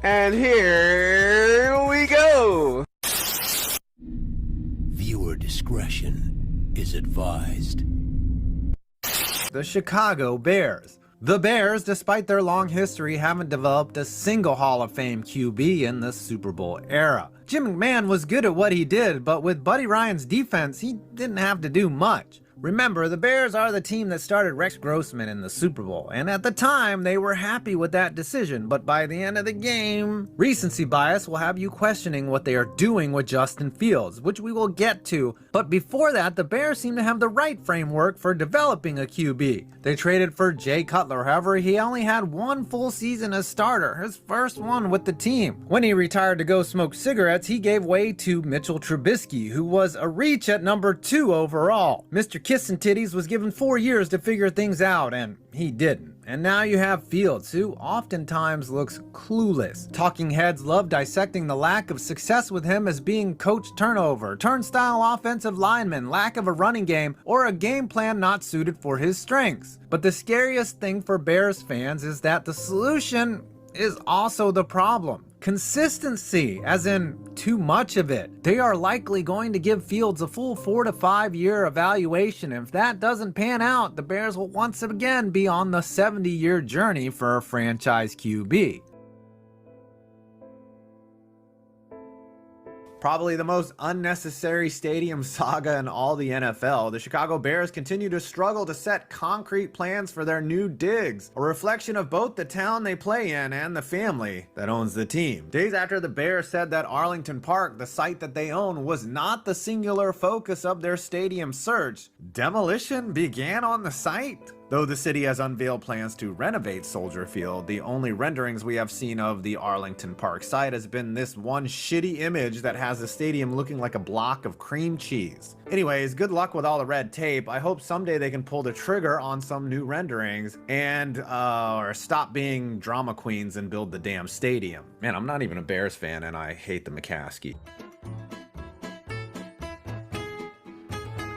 And here we go! Viewer discretion is advised. The Chicago Bears. The Bears, despite their long history, haven't developed a single Hall of Fame QB in the Super Bowl era. Jim McMahon was good at what he did, but with Buddy Ryan's defense, he didn't have to do much. Remember, the Bears are the team that started Rex Grossman in the Super Bowl, and at the time, they were happy with that decision, but by the end of the game, recency bias will have you questioning what they are doing with Justin Fields, which we will get to, but before that, the Bears seem to have the right framework for developing a QB. They traded for Jay Cutler, however, he only had one full season as starter, his first one with the team. When he retired to go smoke cigarettes, he gave way to Mitchell Trubisky, who was a reach at number 2 overall. Mr. Kissin' Titties was given 4 years to figure things out, and he didn't. And now you have Fields, who oftentimes looks clueless. Talking heads love dissecting the lack of success with him as being coach turnover, turnstile offensive lineman, lack of a running game, or a game plan not suited for his strengths. But the scariest thing for Bears fans is that the solution is also the problem. Consistency, as in too much of it. They are likely going to give Fields a full 4 to 5 year evaluation. If that doesn't pan out, the Bears will once again be on the 70-year journey for a franchise QB. Probably the most unnecessary stadium saga in all the NFL, the Chicago Bears continue to struggle to set concrete plans for their new digs, a reflection of both the town they play in and the family that owns the team. Days after the Bears said that Arlington Park, the site that they own, was not the singular focus of their stadium search, demolition began on the site. Though the city has unveiled plans to renovate Soldier Field, the only renderings we have seen of the Arlington Park site has been this one shitty image that has the stadium looking like a block of cream cheese. Anyways, good luck with all the red tape. I hope someday they can pull the trigger on some new renderings and or stop being drama queens and build the damn stadium. Man, I'm not even a Bears fan and I hate the McCaskey.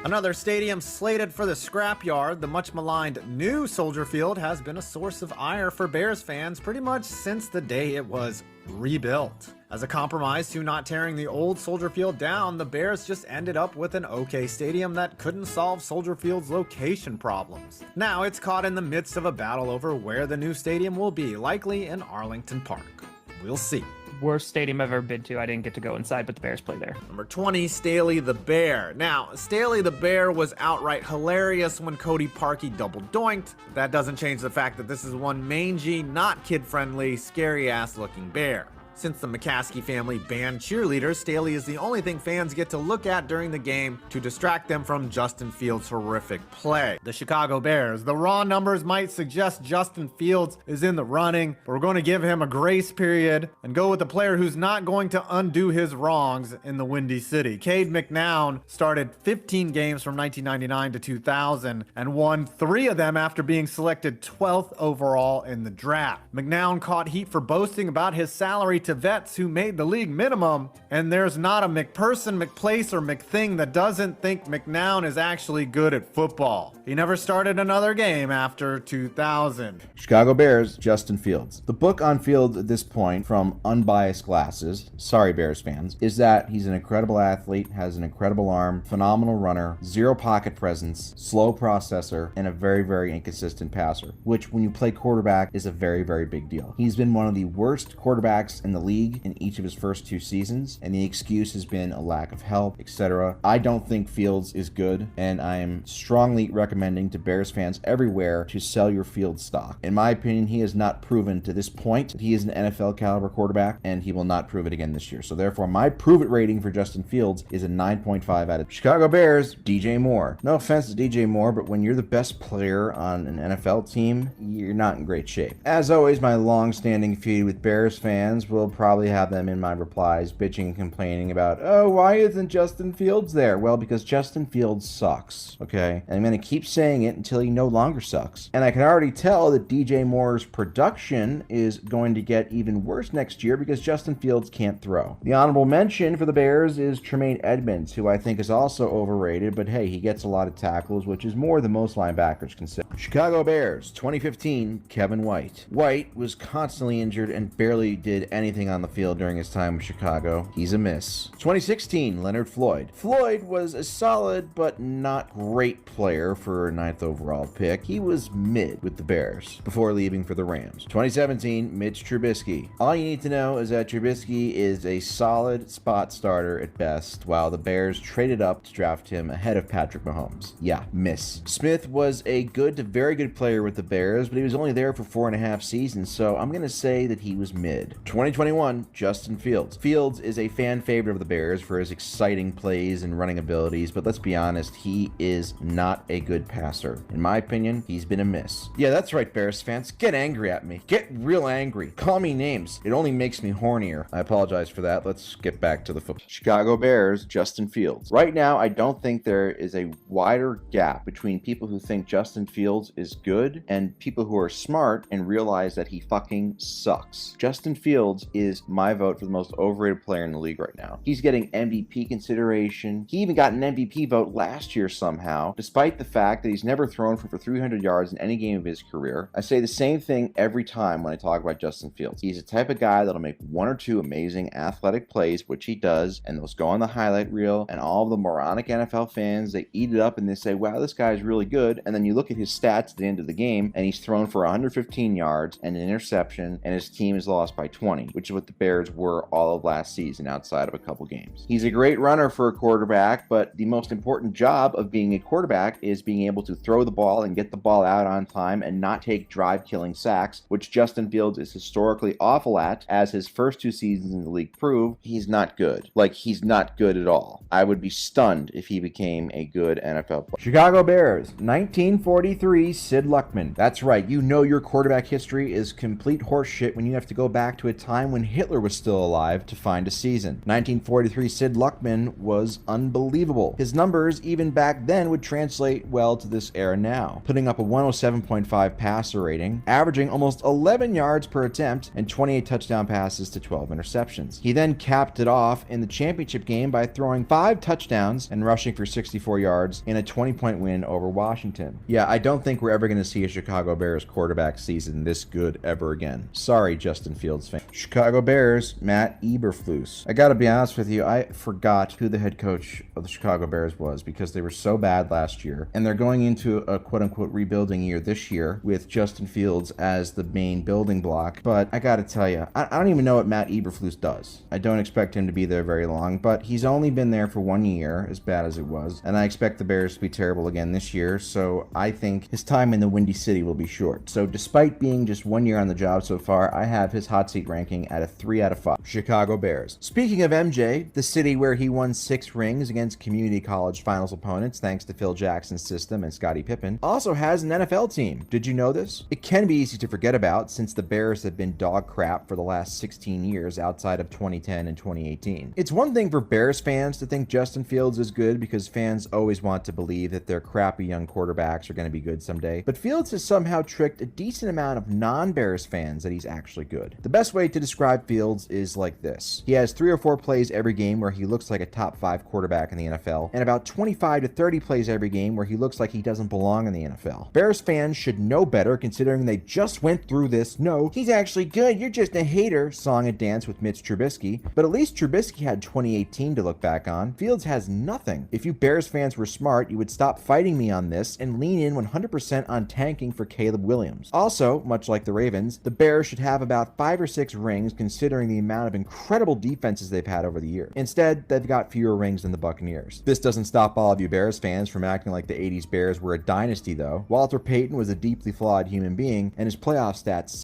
Another stadium slated for the scrapyard, the much maligned new Soldier Field has been a source of ire for Bears fans pretty much since the day it was rebuilt. As a compromise to not tearing the old Soldier Field down, the Bears just ended up with an okay stadium that couldn't solve Soldier Field's location problems. Now it's caught in the midst of a battle over where the new stadium will be, likely in Arlington Park. We'll see. Worst stadium I've ever been to. I didn't get to go inside, but the Bears play there. Number 20, Staley the Bear. Now, Staley the Bear was outright hilarious when Cody Parkey double doinked. That doesn't change the fact that this is one mangy, not kid-friendly, scary-ass looking bear. Since the McCaskey family banned cheerleaders, Staley is the only thing fans get to look at during the game to distract them from Justin Fields' horrific play. The Chicago Bears. The raw numbers might suggest Justin Fields is in the running, but we're going to give him a grace period and go with the player who's not going to undo his wrongs in the Windy City. Cade McNown started 15 games from 1999 to 2000 and won 3 of them after being selected 12th overall in the draft. McNown caught heat for boasting about his salary to vets who made the league minimum, and there's not a McPerson, McPlace, or McThing that doesn't think McNown is actually good at football. He never started another game after 2000. Chicago Bears, Justin Fields. The book on Fields at this point, from unbiased glasses, sorry Bears fans, is that he's an incredible athlete, has an incredible arm, phenomenal runner, zero pocket presence, slow processor, and a very, very inconsistent passer, which when you play quarterback is a very, very big deal. He's been one of the worst quarterbacks in the league in each of his first 2 seasons, and the excuse has been a lack of help, etc. I don't think Fields is good, and I am strongly recommending to Bears fans everywhere to sell your Fields stock. In my opinion, he has not proven to this point that he is an NFL caliber quarterback, and he will not prove it again this year. So therefore, my prove it rating for Justin Fields is a 9.5 out of Chicago Bears, DJ Moore. No offense to DJ Moore, but when you're the best player on an NFL team, you're not in great shape. As always, my long-standing feud with Bears fans will probably have them in my replies bitching and complaining about, oh, why isn't Justin Fields there? Well, because Justin Fields sucks, okay? And I'm going to keep saying it until he no longer sucks. And I can already tell that DJ Moore's production is going to get even worse next year because Justin Fields can't throw. The honorable mention for the Bears is Tremaine Edmonds, who I think is also overrated, but hey, he gets a lot of tackles, which is more than most linebackers consider. Chicago Bears, 2015, Kevin White. White was constantly injured and barely did anything anything on the field during his time with Chicago. He's a miss. 2016, Leonard Floyd. Floyd was a solid but not great player for a 9th overall pick. He was mid with the Bears before leaving for the Rams. 2017, Mitch Trubisky. All you need to know is that Trubisky is a solid spot starter at best, while the Bears traded up to draft him ahead of Patrick Mahomes. Yeah, miss. Smith was a good to very good player with the Bears, but he was only there for 4.5 seasons, so I'm going to say that he was mid. 2021, Justin Fields. Fields is a fan favorite of the Bears for his exciting plays and running abilities, but let's be honest, he is not a good passer. In my opinion, he's been a miss. Yeah, that's right, Bears fans. Get angry at me. Get real angry. Call me names. It only makes me hornier. I apologize for that. Let's get back to the football. Chicago Bears, Justin Fields. Right now, I don't think there is a wider gap between people who think Justin Fields is good and people who are smart and realize that he fucking sucks. Justin Fields is my vote for the most overrated player in the league right now. He's getting MVP consideration. He even got an MVP vote last year somehow, despite the fact that he's never thrown for 300 yards in any game of his career. I say the same thing every time when I talk about Justin Fields. He's the type of guy that'll make one or two amazing athletic plays, which he does, and those go on the highlight reel, and all of the moronic NFL fans, they eat it up and they say, wow, this guy's really good. And then you look at his stats at the end of the game, and he's thrown for 115 yards and an interception, and his team is lost by 20, which is what the Bears were all of last season outside of a couple games. He's a great runner for a quarterback, but the most important job of being a quarterback is being able to throw the ball and get the ball out on time and not take drive-killing sacks, which Justin Fields is historically awful at, as his first 2 seasons in the league prove. He's not good. Like, he's not good at all. I would be stunned if he became a good NFL player. Chicago Bears, 1943, Sid Luckman. That's right, you know your quarterback history is complete horseshit when you have to go back to a time when Hitler was still alive to find a season. 1943, Sid Luckman was unbelievable. His numbers, even back then, would translate well to this era now, putting up a 107.5 passer rating, averaging almost 11 yards per attempt, and 28 touchdown passes to 12 interceptions. He then capped it off in the championship game by throwing 5 touchdowns and rushing for 64 yards in a 20-point win over Washington. Yeah, I don't think we're ever going to see a Chicago Bears quarterback season this good ever again. Sorry, Justin Fields fan. Chicago Bears, Matt Eberflus. I gotta be honest with you, I forgot who the head coach of the Chicago Bears was because they were so bad last year, and they're going into a quote-unquote rebuilding year this year with Justin Fields as the main building block. But I gotta tell you, I don't even know what Matt Eberflus does. I don't expect him to be there very long, but he's only been there for 1 year, as bad as it was, and I expect the Bears to be terrible again this year, so I think his time in the Windy City will be short. So despite being just 1 year on the job so far, I have his hot seat ranking at a 3 out of 5. Chicago Bears. Speaking of MJ, the city where he won 6 rings against community college finals opponents thanks to Phil Jackson's system and Scottie Pippen, also has an NFL team. Did you know this? It can be easy to forget about since the Bears have been dog crap for the last 16 years outside of 2010 and 2018. It's one thing for Bears fans to think Justin Fields is good because fans always want to believe that their crappy young quarterbacks are going to be good someday, but Fields has somehow tricked a decent amount of non-Bears fans that he's actually good. The best way to describe Fields is like this. He has 3 or 4 plays every game where he looks like a top 5 quarterback in the NFL, and about 25 to 30 plays every game where he looks like he doesn't belong in the NFL. Bears fans should know better considering they just went through this "no, he's actually good, you're just a hater" song and dance with Mitch Trubisky, but at least Trubisky had 2018 to look back on. Fields has nothing. If you Bears fans were smart, you would stop fighting me on this and lean in 100% on tanking for Caleb Williams. Also, much like the Ravens, the Bears should have about 5 or 6 rings considering the amount of incredible defenses they've had over the year. Instead, they've got fewer rings than the Buccaneers. This doesn't stop all of you Bears fans from acting like the 80s Bears were a dynasty though. Walter Payton was a deeply flawed human being and his playoff stats